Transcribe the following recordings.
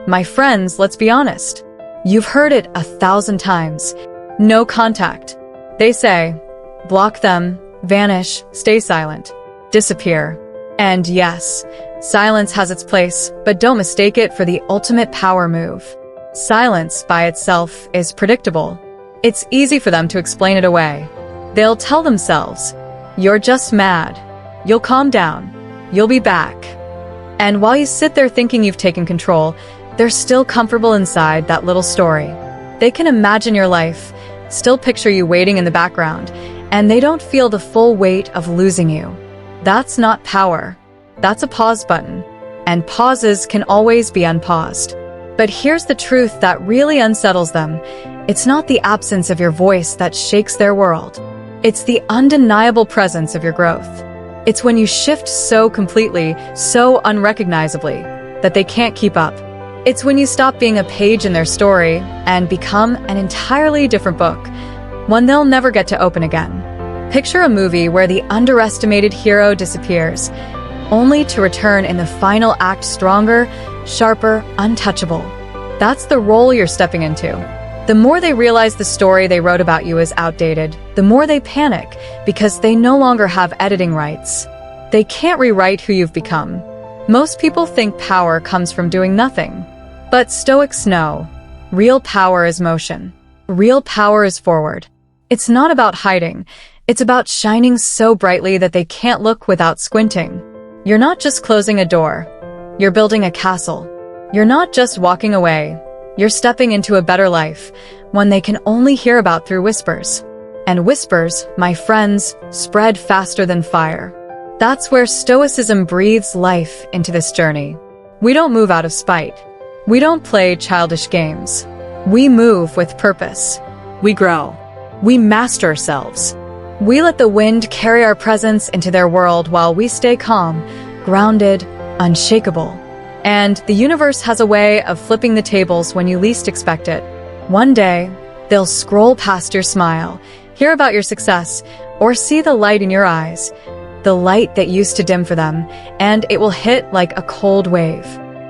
My friends, let's be honest. You've heard it 1,000 times. No contact. They say, block them, vanish, stay silent, disappear. And yes, silence has its place, but don't mistake it for the ultimate power move. Silence by itself is predictable. It's easy for them to explain it away. They'll tell themselves, you're just mad. You'll calm down. You'll be back. And while you sit there thinking you've taken control, they're still comfortable inside that little story. They can imagine your life, still picture you waiting in the background, and they don't feel the full weight of losing you. That's not power. That's a pause button. And pauses can always be unpaused. But here's the truth that really unsettles them. It's not the absence of your voice that shakes their world. It's the undeniable presence of your growth. It's when you shift so completely, so unrecognizably, that they can't keep up. It's when you stop being a page in their story and become an entirely different book, one they'll never get to open again. Picture a movie where the underestimated hero disappears, only to return in the final act stronger, sharper, untouchable. That's the role you're stepping into. The more they realize the story they wrote about you is outdated, the more they panic because they no longer have editing rights. They can't rewrite who you've become. Most people think power comes from doing nothing. But Stoics know, real power is motion. Real power is forward. It's not about hiding. It's about shining so brightly that they can't look without squinting. You're not just closing a door. You're building a castle. You're not just walking away. You're stepping into a better life, one they can only hear about through whispers. And whispers, my friends, spread faster than fire. That's where Stoicism breathes life into this journey. We don't move out of spite. We don't play childish games. We move with purpose. We grow. We master ourselves. We let the wind carry our presence into their world while we stay calm, grounded, unshakable. And the universe has a way of flipping the tables when you least expect it. One day, they'll scroll past your smile, hear about your success, or see the light in your eyes, the light that used to dim for them, and it will hit like a cold wave.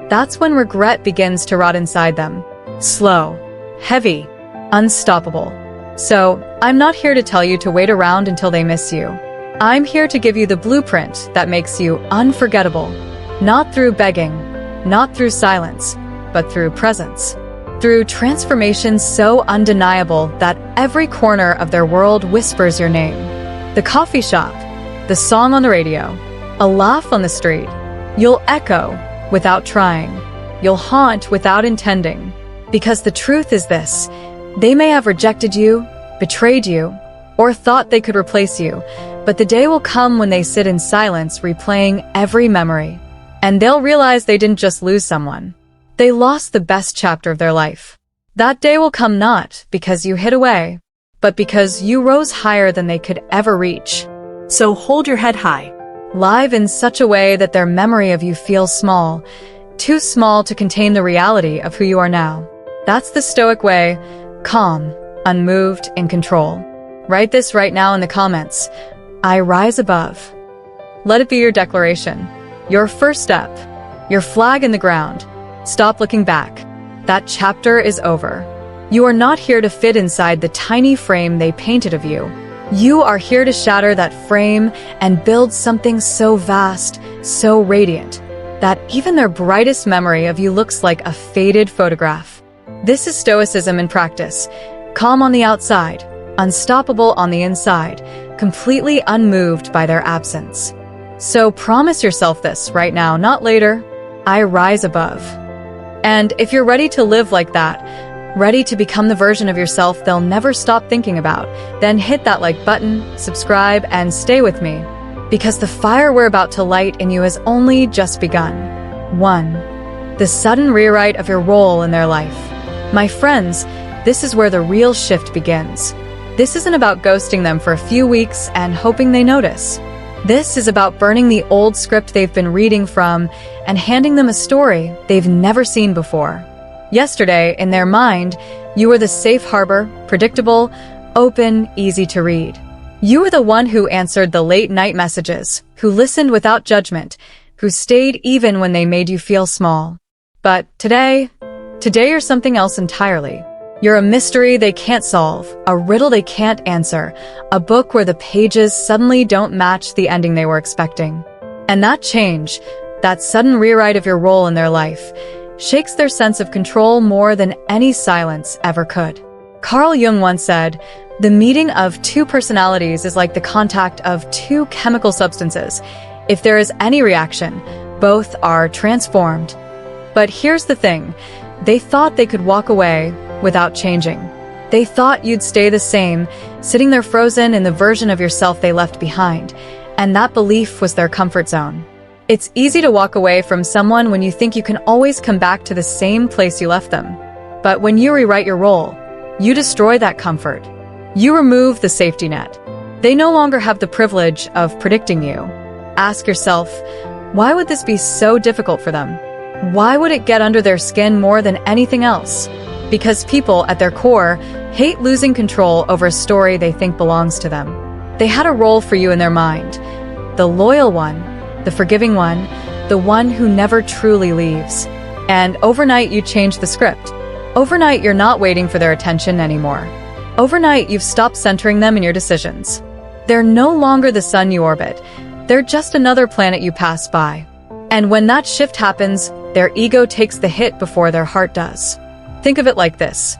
That's when regret begins to rot inside them. Slow, heavy, unstoppable. So, I'm not here to tell you to wait around until they miss you. I'm here to give you the blueprint that makes you unforgettable. Not through begging, not through silence, but through presence. Through transformation so undeniable that every corner of their world whispers your name. The coffee shop, the song on the radio, a laugh on the street. You'll echo without trying. You'll haunt without intending. Because the truth is this, they may have rejected you, betrayed you, or thought they could replace you, but the day will come when they sit in silence replaying every memory. And they'll realize they didn't just lose someone. They lost the best chapter of their life. That day will come not because you hid away, but because you rose higher than they could ever reach. So hold your head high. Live in such a way that their memory of you feels small, too small to contain the reality of who you are now. That's the Stoic way, calm, unmoved, in control. Write this right now in the comments. I rise above. Let it be your declaration, your first step, your flag in the ground. Stop looking back. That chapter is over. You are not here to fit inside the tiny frame they painted of you. You are here to shatter that frame and build something so vast, so radiant, that even their brightest memory of you looks like a faded photograph. This is Stoicism in practice. Calm on the outside, unstoppable on the inside, completely unmoved by their absence. So promise yourself this right now, not later. I rise above. And if you're ready to live like that, ready to become the version of yourself they'll never stop thinking about, then hit that like button, subscribe, and stay with me. Because the fire we're about to light in you has only just begun. 1. The sudden rewrite of your role in their life. My friends, this is where the real shift begins. This isn't about ghosting them for a few weeks and hoping they notice. This is about burning the old script they've been reading from and handing them a story they've never seen before. Yesterday, in their mind, you were the safe harbor, predictable, open, easy to read. You were the one who answered the late-night messages, who listened without judgment, who stayed even when they made you feel small. But today, Today you're something else entirely. You're a mystery they can't solve, a riddle they can't answer, a book where the pages suddenly don't match the ending they were expecting. And that change, that sudden rewrite of your role in their life, shakes their sense of control more than any silence ever could. Carl Jung once said, "The meeting of two personalities is like the contact of two chemical substances. If there is any reaction, both are transformed." But here's the thing. They thought they could walk away without changing. They thought you'd stay the same, sitting there frozen in the version of yourself they left behind. And that belief was their comfort zone. It's easy to walk away from someone when you think you can always come back to the same place you left them. But when you rewrite your role, you destroy that comfort. You remove the safety net. They no longer have the privilege of predicting you. Ask yourself, why would this be so difficult for them? Why would it get under their skin more than anything else? Because people, at their core, hate losing control over a story they think belongs to them. They had a role for you in their mind. The loyal one, the forgiving one, the one who never truly leaves. And overnight you change the script. Overnight you're not waiting for their attention anymore. Overnight you've stopped centering them in your decisions. They're no longer the sun you orbit. They're just another planet you pass by. And when that shift happens, their ego takes the hit before their heart does. Think of it like this.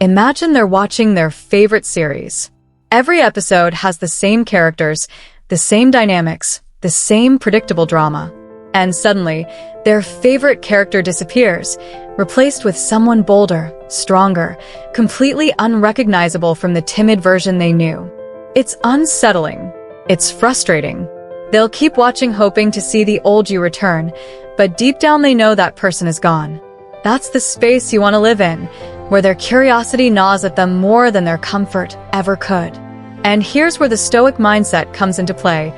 Imagine they're watching their favorite series. Every episode has the same characters, the same dynamics, the same predictable drama. And suddenly, their favorite character disappears, replaced with someone bolder, stronger, completely unrecognizable from the timid version they knew. It's unsettling. It's frustrating. They'll keep watching hoping to see the old you return, but deep down they know that person is gone. That's the space you want to live in, where their curiosity gnaws at them more than their comfort ever could. And here's where the Stoic mindset comes into play.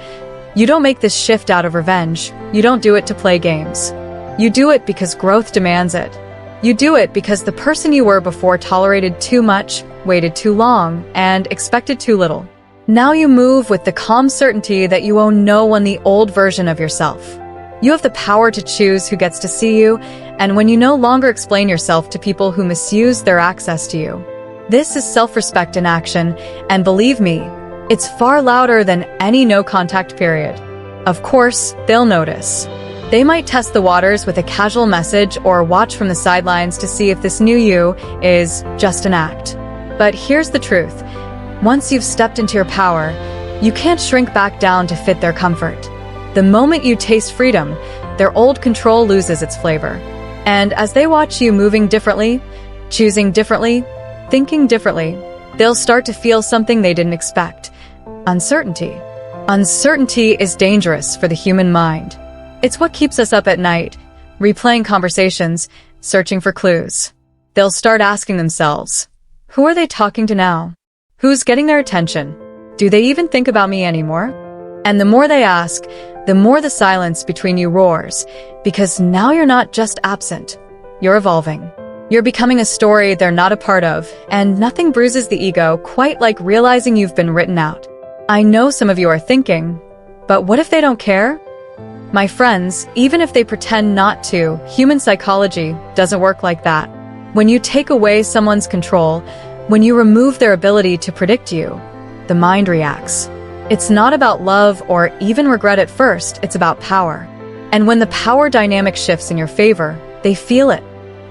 You don't make this shift out of revenge. You don't do it to play games. You do it because growth demands it. You do it because the person you were before tolerated too much, waited too long, and expected too little. Now you move with the calm certainty that you owe no one the old version of yourself. You have the power to choose who gets to see you, and when you no longer explain yourself to people who misuse their access to you. This is self-respect in action, and believe me, it's far louder than any no-contact period. Of course, they'll notice. They might test the waters with a casual message or watch from the sidelines to see if this new you is just an act. But here's the truth. Once you've stepped into your power, you can't shrink back down to fit their comfort. The moment you taste freedom, their old control loses its flavor. And as they watch you moving differently, choosing differently, thinking differently, they'll start to feel something they didn't expect. Uncertainty. Uncertainty is dangerous for the human mind. It's what keeps us up at night, replaying conversations, searching for clues. They'll start asking themselves, who are they talking to now? Who's getting their attention? Do they even think about me anymore? And the more they ask, the more the silence between you roars, because now you're not just absent, you're evolving. You're becoming a story they're not a part of, and nothing bruises the ego quite like realizing you've been written out. I know some of you are thinking, but what if they don't care? My friends, even if they pretend not to, human psychology doesn't work like that. When you take away someone's control, when you remove their ability to predict you, the mind reacts. It's not about love or even regret at first, it's about power. And when the power dynamic shifts in your favor, they feel it.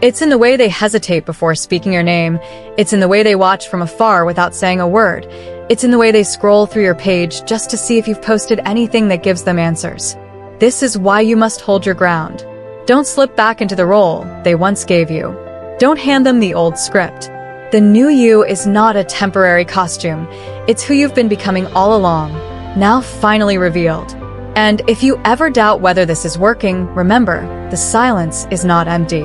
It's in the way they hesitate before speaking your name. It's in the way they watch from afar without saying a word. It's in the way they scroll through your page just to see if you've posted anything that gives them answers. This is why you must hold your ground. Don't slip back into the role they once gave you. Don't hand them the old script. The new you is not a temporary costume. It's who you've been becoming all along, now finally revealed. And if you ever doubt whether this is working, remember, the silence is not empty.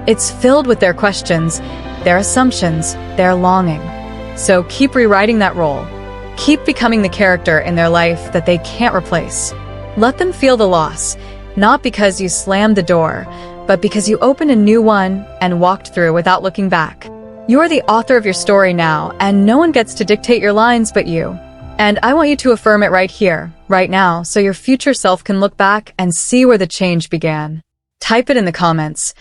It's filled with their questions, their assumptions, their longing. So keep rewriting that role. Keep becoming the character in their life that they can't replace. Let them feel the loss, not because you slammed the door, but because you opened a new one and walked through without looking back. You're the author of your story now, and no one gets to dictate your lines but you. And I want you to affirm it right here, right now, so your future self can look back and see where the change began. Type it in the comments.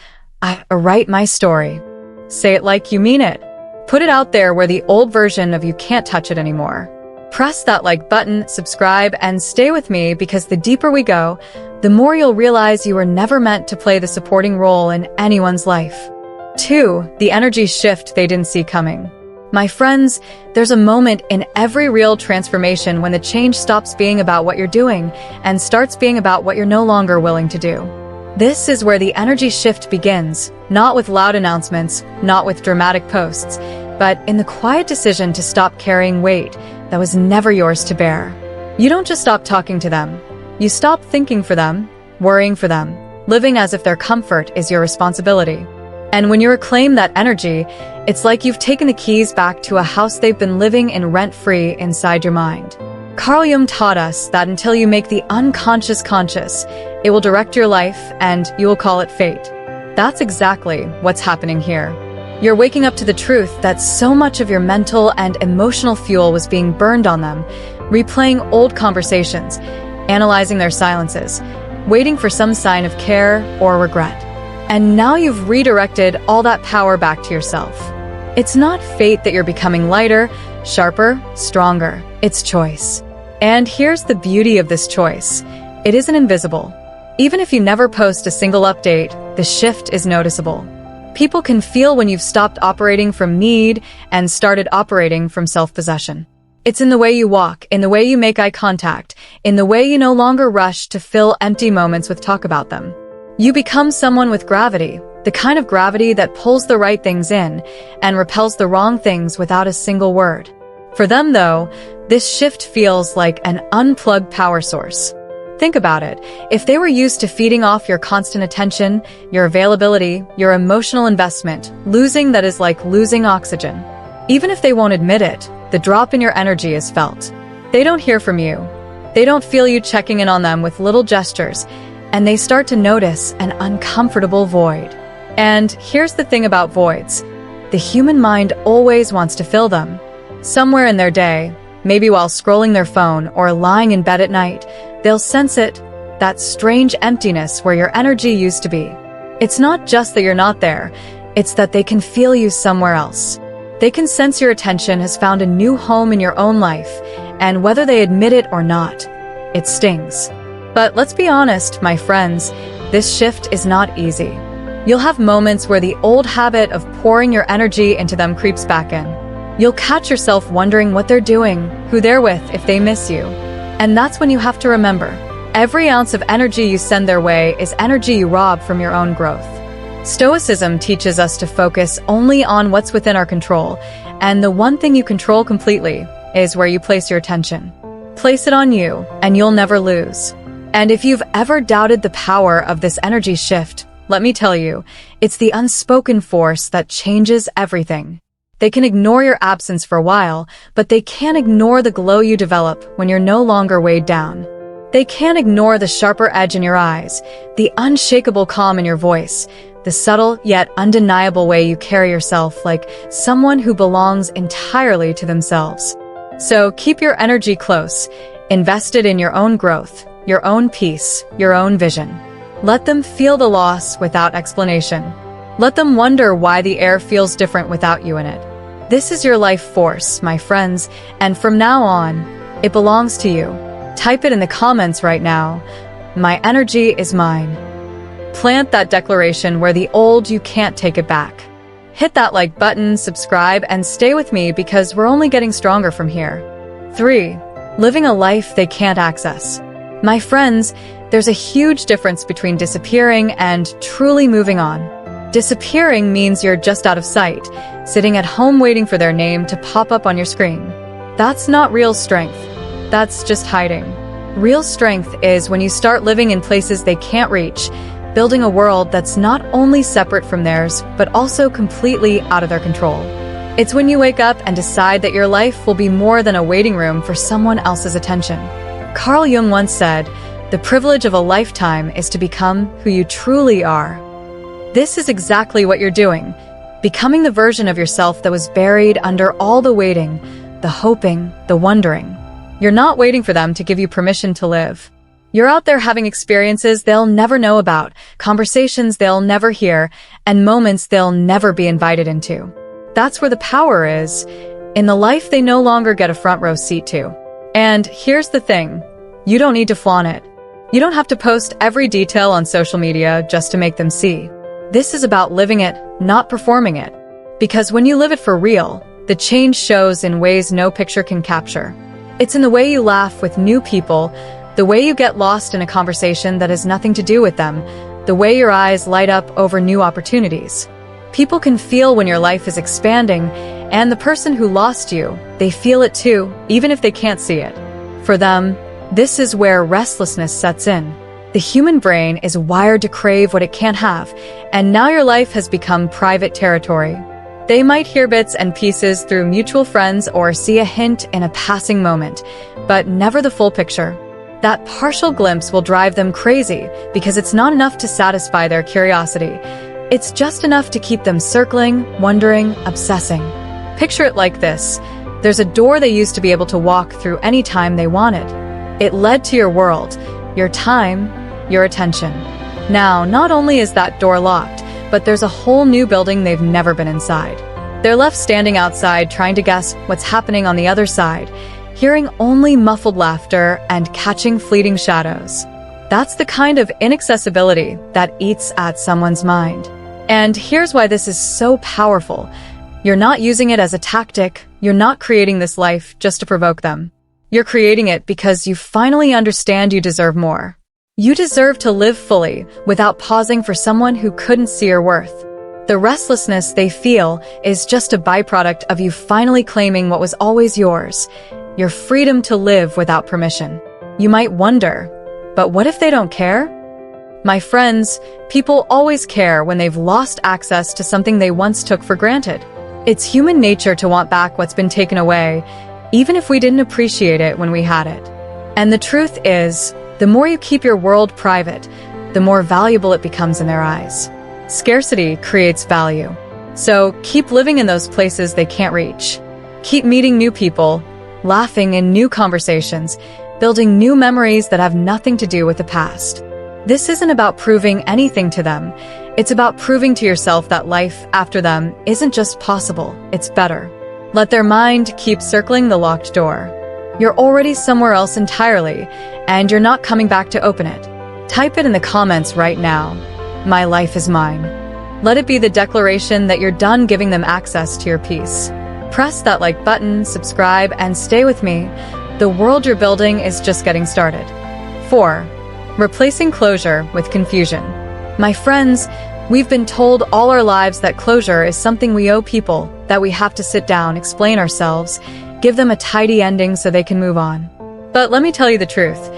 I write my story. Say it like you mean it. Put it out there where the old version of you can't touch it anymore. Press that like button, subscribe, and stay with me because the deeper we go, the more you'll realize you were never meant to play the supporting role in anyone's life. 2. The energy shift they didn't see coming. My friends, there's a moment in every real transformation when the change stops being about what you're doing and starts being about what you're no longer willing to do. This is where the energy shift begins, not with loud announcements, not with dramatic posts, but in the quiet decision to stop carrying weight that was never yours to bear. You don't just stop talking to them. You stop thinking for them, worrying for them, living as if their comfort is your responsibility. And when you reclaim that energy, it's like you've taken the keys back to a house they've been living in rent-free inside your mind. Carl Jung taught us that until you make the unconscious conscious, it will direct your life and you will call it fate. That's exactly what's happening here. You're waking up to the truth that so much of your mental and emotional fuel was being burned on them, replaying old conversations, analyzing their silences, waiting for some sign of care or regret. And now you've redirected all that power back to yourself. It's not fate that you're becoming lighter, sharper, stronger. It's choice. And here's the beauty of this choice. It isn't invisible. Even if you never post a single update, the shift is noticeable. People can feel when you've stopped operating from need and started operating from self-possession. It's in the way you walk, in the way you make eye contact, in the way you no longer rush to fill empty moments with talk about them. You become someone with gravity, the kind of gravity that pulls the right things in and repels the wrong things without a single word. For them, though, this shift feels like an unplugged power source. Think about it. If they were used to feeding off your constant attention, your availability, your emotional investment, losing that is like losing oxygen. Even if they won't admit it, the drop in your energy is felt. They don't hear from you. They don't feel you checking in on them with little gestures, and they start to notice an uncomfortable void. And here's the thing about voids. The human mind always wants to fill them. Somewhere in their day, maybe while scrolling their phone or lying in bed at night, they'll sense it, that strange emptiness where your energy used to be. It's not just that you're not there, it's that they can feel you somewhere else. They can sense your attention has found a new home in your own life, and whether they admit it or not, it stings. But let's be honest, my friends, this shift is not easy. You'll have moments where the old habit of pouring your energy into them creeps back in. You'll catch yourself wondering what they're doing, who they're with if they miss you. And that's when you have to remember, every ounce of energy you send their way is energy you rob from your own growth. Stoicism teaches us to focus only on what's within our control, and the one thing you control completely is where you place your attention. Place it on you, and you'll never lose. And if you've ever doubted the power of this energy shift, let me tell you, it's the unspoken force that changes everything. They can ignore your absence for a while, but they can't ignore the glow you develop when you're no longer weighed down. They can't ignore the sharper edge in your eyes, the unshakable calm in your voice, the subtle yet undeniable way you carry yourself like someone who belongs entirely to themselves. So keep your energy close, invested in your own growth, your own peace, your own vision. Let them feel the loss without explanation. Let them wonder why the air feels different without you in it. This is your life force, my friends, and from now on, it belongs to you. Type it in the comments right now. My energy is mine. Plant that declaration where the old you can't take it back. Hit that like button, subscribe, and stay with me because we're only getting stronger from here. 3. Living a life they can't access. My friends, there's a huge difference between disappearing and truly moving on. Disappearing means you're just out of sight, sitting at home waiting for their name to pop up on your screen. That's not real strength. That's just hiding. Real strength is when you start living in places they can't reach, building a world that's not only separate from theirs, but also completely out of their control. It's when you wake up and decide that your life will be more than a waiting room for someone else's attention. Carl Jung once said, "The privilege of a lifetime is to become who you truly are." This is exactly what you're doing, becoming the version of yourself that was buried under all the waiting, the hoping, the wondering. You're not waiting for them to give you permission to live. You're out there having experiences they'll never know about, conversations they'll never hear, and moments they'll never be invited into. That's where the power is, in the life they no longer get a front row seat to. And here's the thing, you don't need to flaunt it. You don't have to post every detail on social media just to make them see. This is about living it, not performing it. Because when you live it for real, the change shows in ways no picture can capture. It's in the way you laugh with new people, the way you get lost in a conversation that has nothing to do with them, the way your eyes light up over new opportunities. People can feel when your life is expanding, and the person who lost you, they feel it too, even if they can't see it. For them, this is where restlessness sets in. The human brain is wired to crave what it can't have, and now your life has become private territory. They might hear bits and pieces through mutual friends or see a hint in a passing moment, but never the full picture. That partial glimpse will drive them crazy because it's not enough to satisfy their curiosity. It's just enough to keep them circling, wondering, obsessing. Picture it like this. There's a door they used to be able to walk through any time they wanted. It led to your world, your time, your attention. Now, not only is that door locked, but there's a whole new building they've never been inside. They're left standing outside trying to guess what's happening on the other side, hearing only muffled laughter and catching fleeting shadows. That's the kind of inaccessibility that eats at someone's mind. And here's why this is so powerful. You're not using it as a tactic. You're not creating this life just to provoke them. You're creating it because you finally understand you deserve more. You deserve to live fully without pausing for someone who couldn't see your worth. The restlessness they feel is just a byproduct of you finally claiming what was always yours, your freedom to live without permission. You might wonder, but what if they don't care? My friends, people always care when they've lost access to something they once took for granted. It's human nature to want back what's been taken away, even if we didn't appreciate it when we had it. And the truth is, the more you keep your world private, the more valuable it becomes in their eyes. Scarcity creates value. So keep living in those places they can't reach. Keep meeting new people, laughing in new conversations, building new memories that have nothing to do with the past. This isn't about proving anything to them. It's about proving to yourself that life after them isn't just possible, it's better. Let their mind keep circling the locked door. You're already somewhere else entirely, and you're not coming back to open it. Type it in the comments right now. My life is mine. Let it be the declaration that you're done giving them access to your peace. Press that like button, subscribe, and stay with me. The world you're building is just getting started. 4. Replacing closure with confusion. My friends, we've been told all our lives that closure is something we owe people, that we have to sit down, explain ourselves, give them a tidy ending so they can move on. But let me tell you the truth.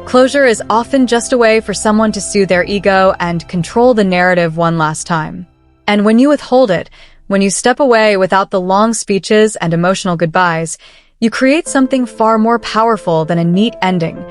Closure is often just a way for someone to soothe their ego and control the narrative one last time. And when you withhold it, when you step away without the long speeches and emotional goodbyes, you create something far more powerful than a neat ending.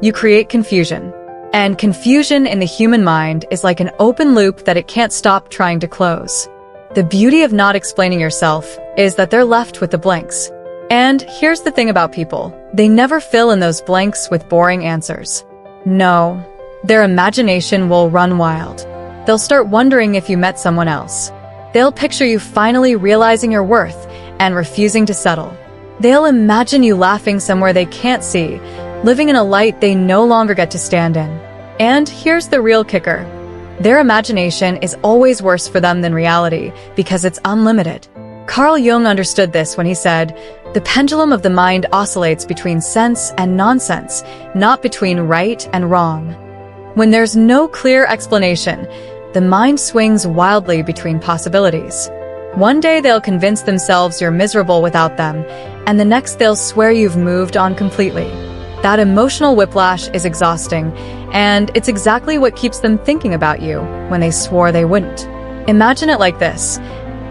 You create confusion. And confusion in the human mind is like an open loop that it can't stop trying to close. The beauty of not explaining yourself is that they're left with the blanks. And here's the thing about people. They never fill in those blanks with boring answers. No, their imagination will run wild. They'll start wondering if you met someone else. They'll picture you finally realizing your worth and refusing to settle. They'll imagine you laughing somewhere they can't see, living in a light they no longer get to stand in. And here's the real kicker. Their imagination is always worse for them than reality because it's unlimited. Carl Jung understood this when he said, "The pendulum of the mind oscillates between sense and nonsense, not between right and wrong." When there's no clear explanation, the mind swings wildly between possibilities. One day they'll convince themselves you're miserable without them, and the next they'll swear you've moved on completely. That emotional whiplash is exhausting, and it's exactly what keeps them thinking about you when they swore they wouldn't. Imagine it like this.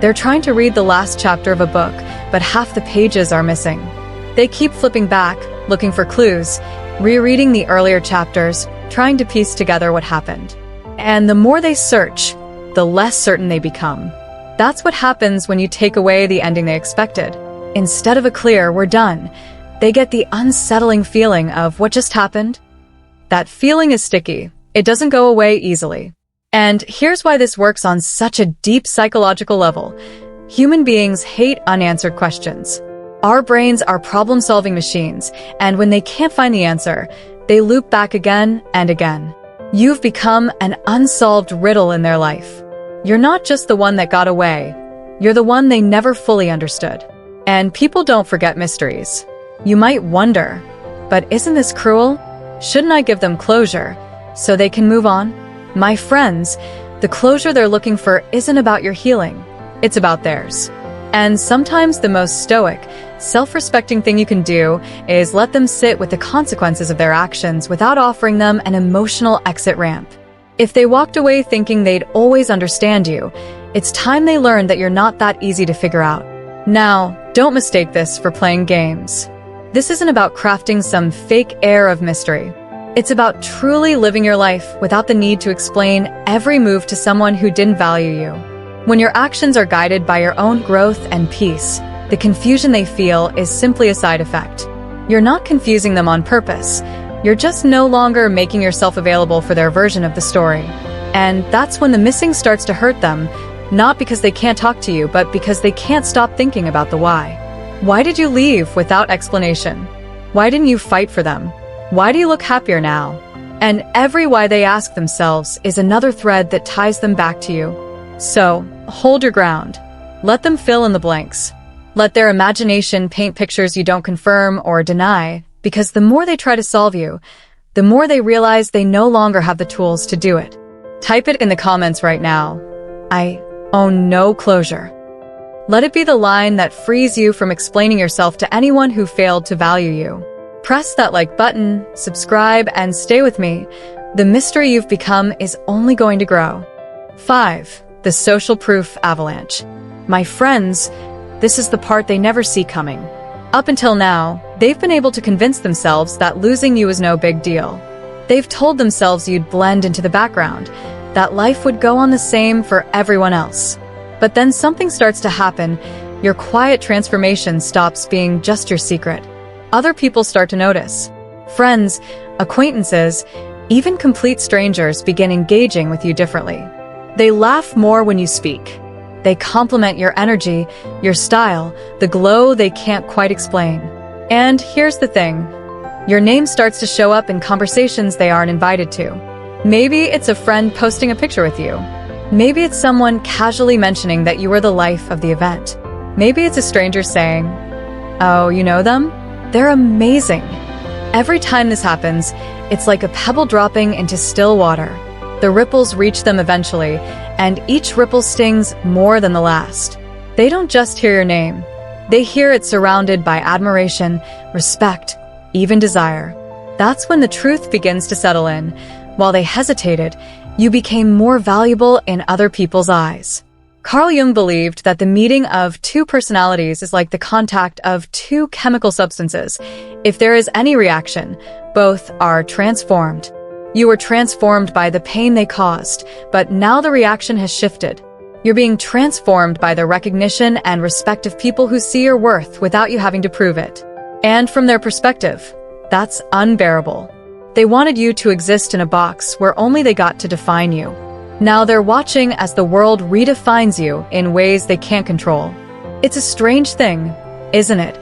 They're trying to read the last chapter of a book, but half the pages are missing. They keep flipping back, looking for clues, rereading the earlier chapters, trying to piece together what happened. And the more they search, the less certain they become. That's what happens when you take away the ending they expected. Instead of a clear, "we're done," they get the unsettling feeling of "what just happened?" That feeling is sticky. It doesn't go away easily. And here's why this works on such a deep psychological level. Human beings hate unanswered questions. Our brains are problem-solving machines, and when they can't find the answer, they loop back again and again. You've become an unsolved riddle in their life. You're not just the one that got away, you're the one they never fully understood. And people don't forget mysteries. You might wonder, but isn't this cruel? Shouldn't I give them closure so they can move on? My friends, the closure they're looking for isn't about your healing, it's about theirs. And sometimes the most stoic, self-respecting thing you can do is let them sit with the consequences of their actions without offering them an emotional exit ramp. If they walked away thinking they'd always understand you, it's time they learned that you're not that easy to figure out. Now, don't mistake this for playing games. This isn't about crafting some fake air of mystery. It's about truly living your life without the need to explain every move to someone who didn't value you. When your actions are guided by your own growth and peace, the confusion they feel is simply a side effect. You're not confusing them on purpose. You're just no longer making yourself available for their version of the story. And that's when the missing starts to hurt them, not because they can't talk to you, but because they can't stop thinking about the why. Why did you leave without explanation? Why didn't you fight for them? Why do you look happier now? And every why they ask themselves is another thread that ties them back to you. So, hold your ground. Let them fill in the blanks. Let their imagination paint pictures you don't confirm or deny, because the more they try to solve you, the more they realize they no longer have the tools to do it. Type it in the comments right now. I own no closure. Let it be the line that frees you from explaining yourself to anyone who failed to value you. Press that like button, subscribe, and stay with me. The mystery you've become is only going to grow. 5. The social proof avalanche. My friends, this is the part they never see coming. Up until now, they've been able to convince themselves that losing you is no big deal. They've told themselves you'd blend into the background, that life would go on the same for everyone else. But then something starts to happen. Your quiet transformation stops being just your secret. Other people start to notice. Friends, acquaintances, even complete strangers begin engaging with you differently. They laugh more when you speak. They compliment your energy, your style, the glow they can't quite explain. And here's the thing. Your name starts to show up in conversations they aren't invited to. Maybe it's a friend posting a picture with you. Maybe it's someone casually mentioning that you were the life of the event. Maybe it's a stranger saying, "Oh, you know them? They're amazing." Every time this happens, it's like a pebble dropping into still water. The ripples reach them eventually, and each ripple stings more than the last. They don't just hear your name. They hear it surrounded by admiration, respect, even desire. That's when the truth begins to settle in. While they hesitated, you became more valuable in other people's eyes. Carl Jung believed that the meeting of two personalities is like the contact of two chemical substances. If there is any reaction, both are transformed. You were transformed by the pain they caused, but now the reaction has shifted. You're being transformed by the recognition and respect of people who see your worth without you having to prove it. And from their perspective, that's unbearable. They wanted you to exist in a box where only they got to define you. Now they're watching as the world redefines you in ways they can't control. It's a strange thing, isn't it?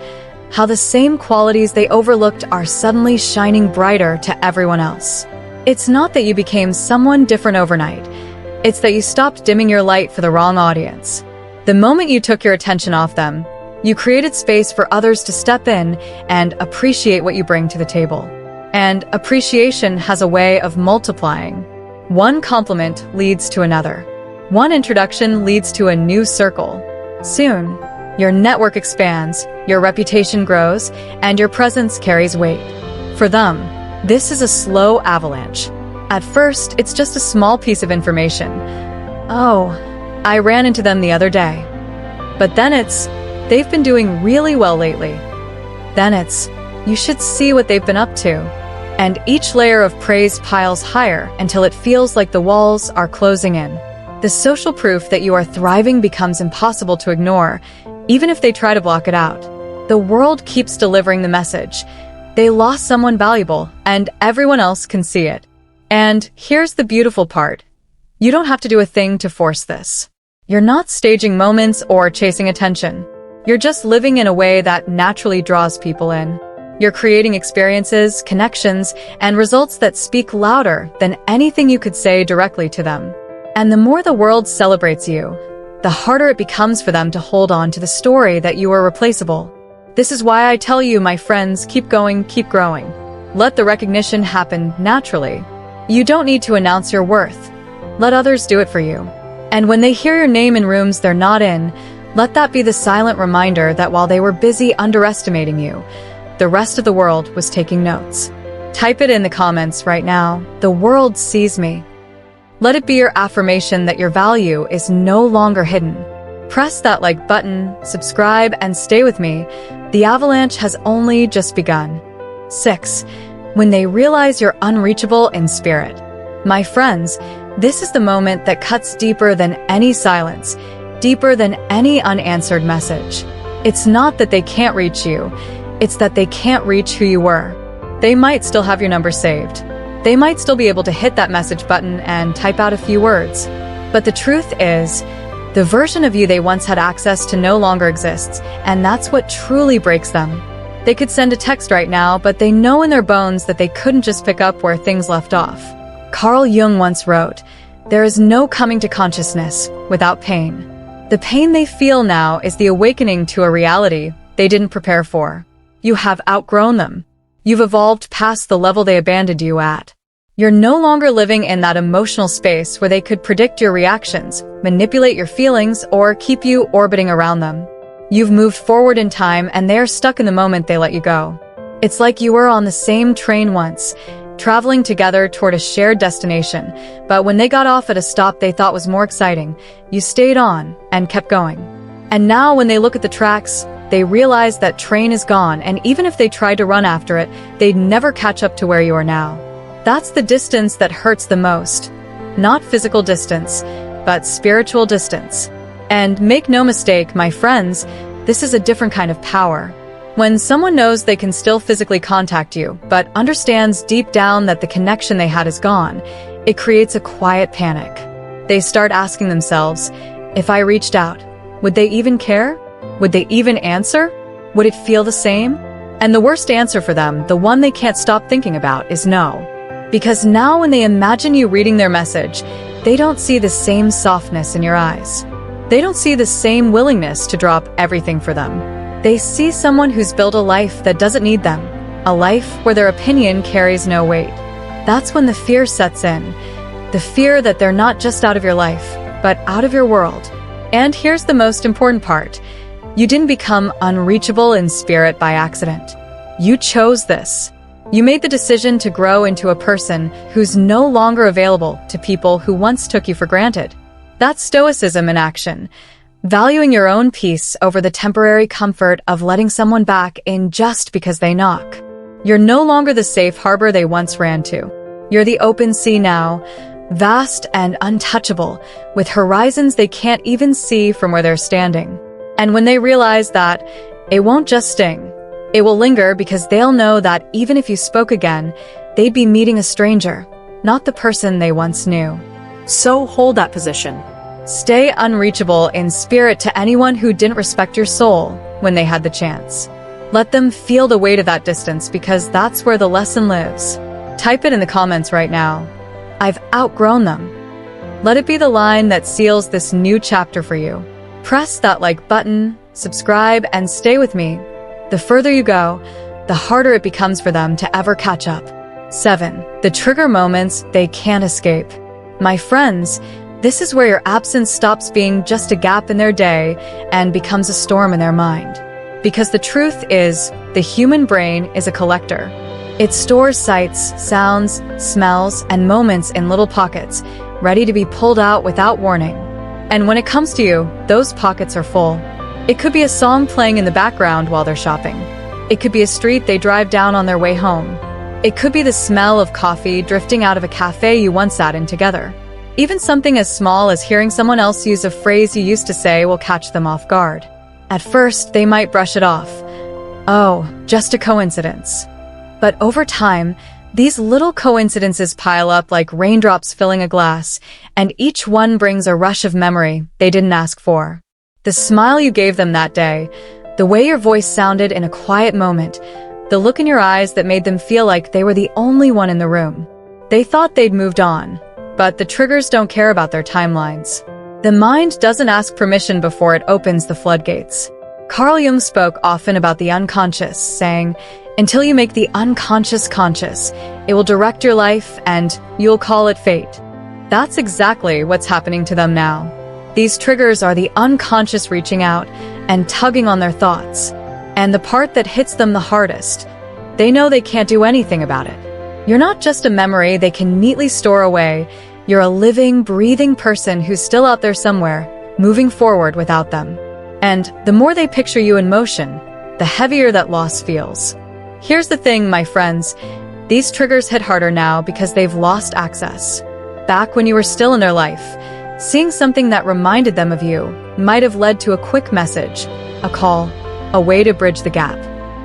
How the same qualities they overlooked are suddenly shining brighter to everyone else. It's not that you became someone different overnight. It's that you stopped dimming your light for the wrong audience. The moment you took your attention off them, you created space for others to step in and appreciate what you bring to the table. And appreciation has a way of multiplying. One compliment leads to another. One introduction leads to a new circle. Soon, your network expands, your reputation grows, and your presence carries weight. For them, this is a slow avalanche. At first, it's just a small piece of information. "Oh, I ran into them the other day." But then it's, "They've been doing really well lately." Then it's, "You should see what they've been up to." And each layer of praise piles higher until it feels like the walls are closing in. The social proof that you are thriving becomes impossible to ignore, even if they try to block it out. The world keeps delivering the message. They lost someone valuable, and everyone else can see it. And here's the beautiful part. You don't have to do a thing to force this. You're not staging moments or chasing attention. You're just living in a way that naturally draws people in. You're creating experiences, connections, and results that speak louder than anything you could say directly to them. And the more the world celebrates you, the harder it becomes for them to hold on to the story that you are replaceable. This is why I tell you, my friends, keep going, keep growing. Let the recognition happen naturally. You don't need to announce your worth. Let others do it for you. And when they hear your name in rooms they're not in, let that be the silent reminder that while they were busy underestimating you, the rest of the world was taking notes. Type it in the comments right now. The world sees me. Let it be your affirmation that your value is no longer hidden. Press that like button, subscribe, and stay with me. The avalanche has only just begun. 6. When they realize you're unreachable in spirit. My friends, this is the moment that cuts deeper than any silence, deeper than any unanswered message. It's not that they can't reach you, it's that they can't reach who you were. They might still have your number saved. They might still be able to hit that message button and type out a few words. But the truth is, the version of you they once had access to no longer exists, and that's what truly breaks them. They could send a text right now, but they know in their bones that they couldn't just pick up where things left off. Carl Jung once wrote, "There is no coming to consciousness without pain." The pain they feel now is the awakening to a reality they didn't prepare for. You have outgrown them. You've evolved past the level they abandoned you at. You're no longer living in that emotional space where they could predict your reactions, manipulate your feelings, or keep you orbiting around them. You've moved forward in time, and they're stuck in the moment they let you go. It's like you were on the same train once, traveling together toward a shared destination, but when they got off at a stop they thought was more exciting, you stayed on and kept going. And now when they look at the tracks, they realize that train is gone, and even if they tried to run after it, they'd never catch up to where you are now. That's the distance that hurts the most. Not physical distance, but spiritual distance. And make no mistake, my friends, this is a different kind of power. When someone knows they can still physically contact you, but understands deep down that the connection they had is gone, it creates a quiet panic. They start asking themselves, if I reached out, would they even care? Would they even answer? Would it feel the same? And the worst answer for them, the one they can't stop thinking about, is no. Because now when they imagine you reading their message, they don't see the same softness in your eyes. They don't see the same willingness to drop everything for them. They see someone who's built a life that doesn't need them, a life where their opinion carries no weight. That's when the fear sets in, the fear that they're not just out of your life, but out of your world. And here's the most important part. You didn't become unreachable in spirit by accident. You chose this. You made the decision to grow into a person who's no longer available to people who once took you for granted. That's Stoicism in action. Valuing your own peace over the temporary comfort of letting someone back in just because they knock. You're no longer the safe harbor they once ran to. You're the open sea now, vast and untouchable, with horizons they can't even see from where they're standing. And when they realize that, it won't just sting. It will linger because they'll know that even if you spoke again, they'd be meeting a stranger, not the person they once knew. So hold that position. Stay unreachable in spirit to anyone who didn't respect your soul when they had the chance. Let them feel the weight of that distance, because that's where the lesson lives. Type it in the comments right now. I've outgrown them. Let it be the line that seals this new chapter for you. Press that like button, subscribe, and stay with me. The further you go, the harder it becomes for them to ever catch up. 7. The trigger moments they can't escape. My friends, this is where your absence stops being just a gap in their day and becomes a storm in their mind. Because the truth is, the human brain is a collector. It stores sights, sounds, smells, and moments in little pockets, ready to be pulled out without warning. And when it comes to you, those pockets are full. It could be a song playing in the background while they're shopping. It could be a street they drive down on their way home. It could be the smell of coffee drifting out of a cafe you once sat in together. Even something as small as hearing someone else use a phrase you used to say will catch them off guard. At first, they might brush it off. Oh, just a coincidence. But over time, These little coincidences pile up like raindrops filling a glass, and each one brings a rush of memory they didn't ask for. The smile you gave them that day, the way your voice sounded in a quiet moment, the look in your eyes that made them feel like they were the only one in the room. They thought they'd moved on, but the triggers don't care about their timelines. The mind doesn't ask permission before it opens the floodgates. Carl Jung spoke often about the unconscious, saying, "Until you make the unconscious conscious, it will direct your life and you'll call it fate." That's exactly what's happening to them now. These triggers are the unconscious reaching out and tugging on their thoughts. And the part that hits them the hardest, they know they can't do anything about it. You're not just a memory they can neatly store away. You're a living, breathing person who's still out there somewhere, moving forward without them. And the more they picture you in motion, the heavier that loss feels. Here's the thing, my friends. These triggers hit harder now because they've lost access. Back when you were still in their life, seeing something that reminded them of you might have led to a quick message, a call, a way to bridge the gap.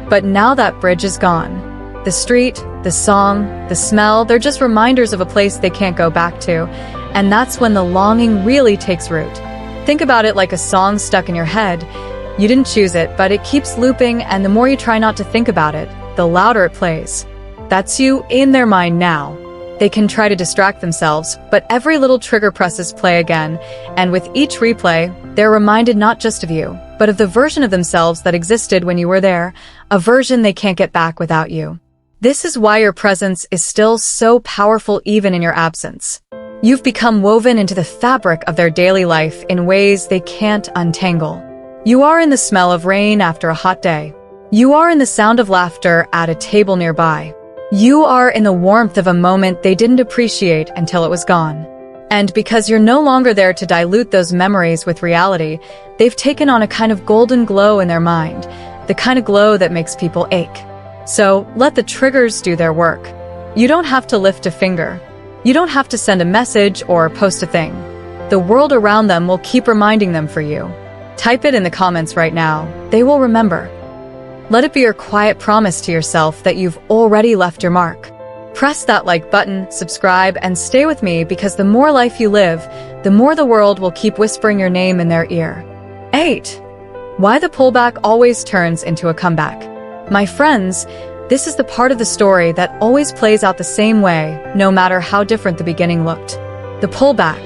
But now that bridge is gone. The street, the song, the smell, they're just reminders of a place they can't go back to, and that's when the longing really takes root. Think about it like a song stuck in your head. You didn't choose it, but it keeps looping, and the more you try not to think about it, the louder it plays. That's you in their mind now. They can try to distract themselves, but every little trigger presses play again, and with each replay, they're reminded not just of you, but of the version of themselves that existed when you were there, a version they can't get back without you. This is why your presence is still so powerful even in your absence. You've become woven into the fabric of their daily life in ways they can't untangle. You are in the smell of rain after a hot day. You are in the sound of laughter at a table nearby. You are in the warmth of a moment they didn't appreciate until it was gone. And because you're no longer there to dilute those memories with reality, they've taken on a kind of golden glow in their mind, the kind of glow that makes people ache. So let the triggers do their work. You don't have to lift a finger. You don't have to send a message or post a thing. The world around them will keep reminding them for you. Type it in the comments right now. They will remember. Let it be your quiet promise to yourself that you've already left your mark. Press that like button, subscribe, and stay with me because the more life you live, the more the world will keep whispering your name in their ear. 8. Why the pullback always turns into a comeback. My friends, this is the part of the story that always plays out the same way, no matter how different the beginning looked. The pullback,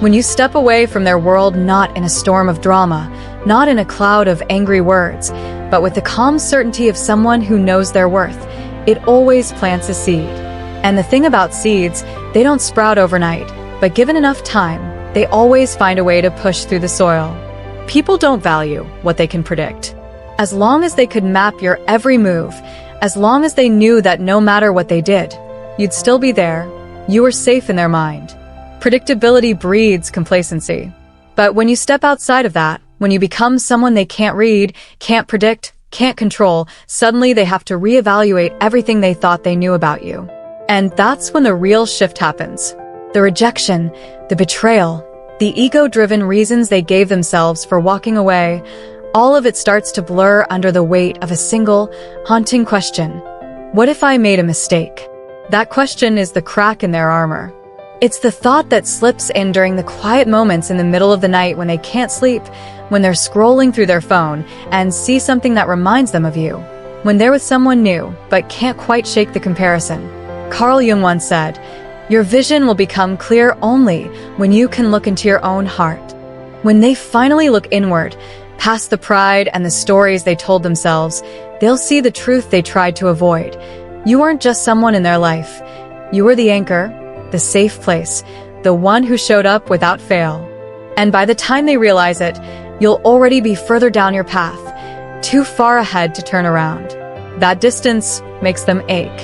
when you step away from their world not in a storm of drama, not in a cloud of angry words, but with the calm certainty of someone who knows their worth, it always plants a seed. And the thing about seeds, they don't sprout overnight, but given enough time, they always find a way to push through the soil. People don't value what they can predict. As long as they could map your every move, as long as they knew that no matter what they did, you'd still be there, you were safe in their mind. Predictability breeds complacency. But when you step outside of that, when you become someone they can't read, can't predict, can't control, suddenly they have to reevaluate everything they thought they knew about you. And that's when the real shift happens. The rejection, the betrayal, the ego-driven reasons they gave themselves for walking away, all of it starts to blur under the weight of a single, haunting question. What if I made a mistake? That question is the crack in their armor. It's the thought that slips in during the quiet moments in the middle of the night when they can't sleep, when they're scrolling through their phone and see something that reminds them of you, when they're with someone new but can't quite shake the comparison. Carl Jung once said, "Your vision will become clear only when you can look into your own heart." When they finally look inward, past the pride and the stories they told themselves, they'll see the truth they tried to avoid. You weren't just someone in their life. You were the anchor, the safe place, the one who showed up without fail. And by the time they realize it, you'll already be further down your path, too far ahead to turn around. That distance makes them ache.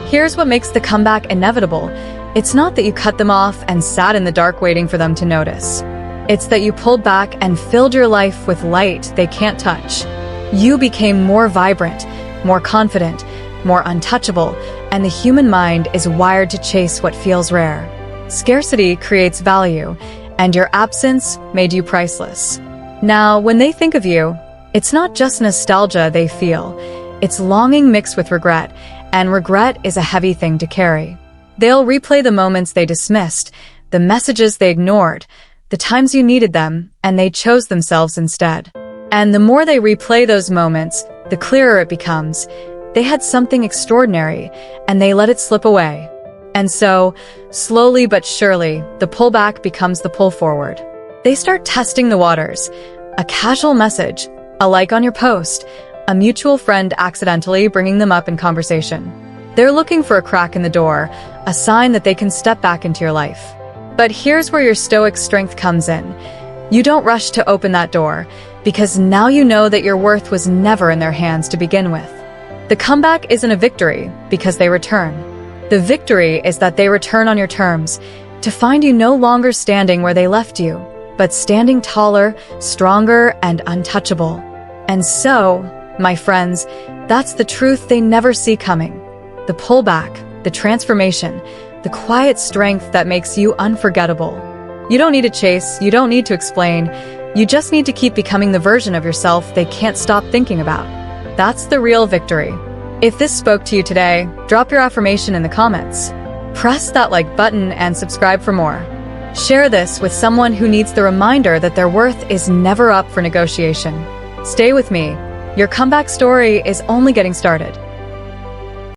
Here's what makes the comeback inevitable. It's not that you cut them off and sat in the dark waiting for them to notice. It's that you pulled back and filled your life with light they can't touch. You became more vibrant, more confident, more untouchable, and the human mind is wired to chase what feels rare. Scarcity creates value, and your absence made you priceless. Now, when they think of you, it's not just nostalgia they feel. It's longing mixed with regret, and regret is a heavy thing to carry. They'll replay the moments they dismissed, the messages they ignored, the times you needed them, and they chose themselves instead. And the more they replay those moments, the clearer it becomes. They had something extraordinary, and they let it slip away. And so, slowly but surely, the pullback becomes the pull forward. They start testing the waters. A casual message, a like on your post, a mutual friend accidentally bringing them up in conversation. They're looking for a crack in the door, a sign that they can step back into your life. But here's where your Stoic strength comes in. You don't rush to open that door, because now you know that your worth was never in their hands to begin with. The comeback isn't a victory, because they return. The victory is that they return on your terms, to find you no longer standing where they left you, but standing taller, stronger, and untouchable. And so, my friends, that's the truth they never see coming. The pullback, the transformation, the quiet strength that makes you unforgettable. You don't need to chase, you don't need to explain, you just need to keep becoming the version of yourself they can't stop thinking about. That's the real victory. If this spoke to you today, drop your affirmation in the comments. Press that like button and subscribe for more. Share this with someone who needs the reminder that their worth is never up for negotiation. Stay with me. Your comeback story is only getting started.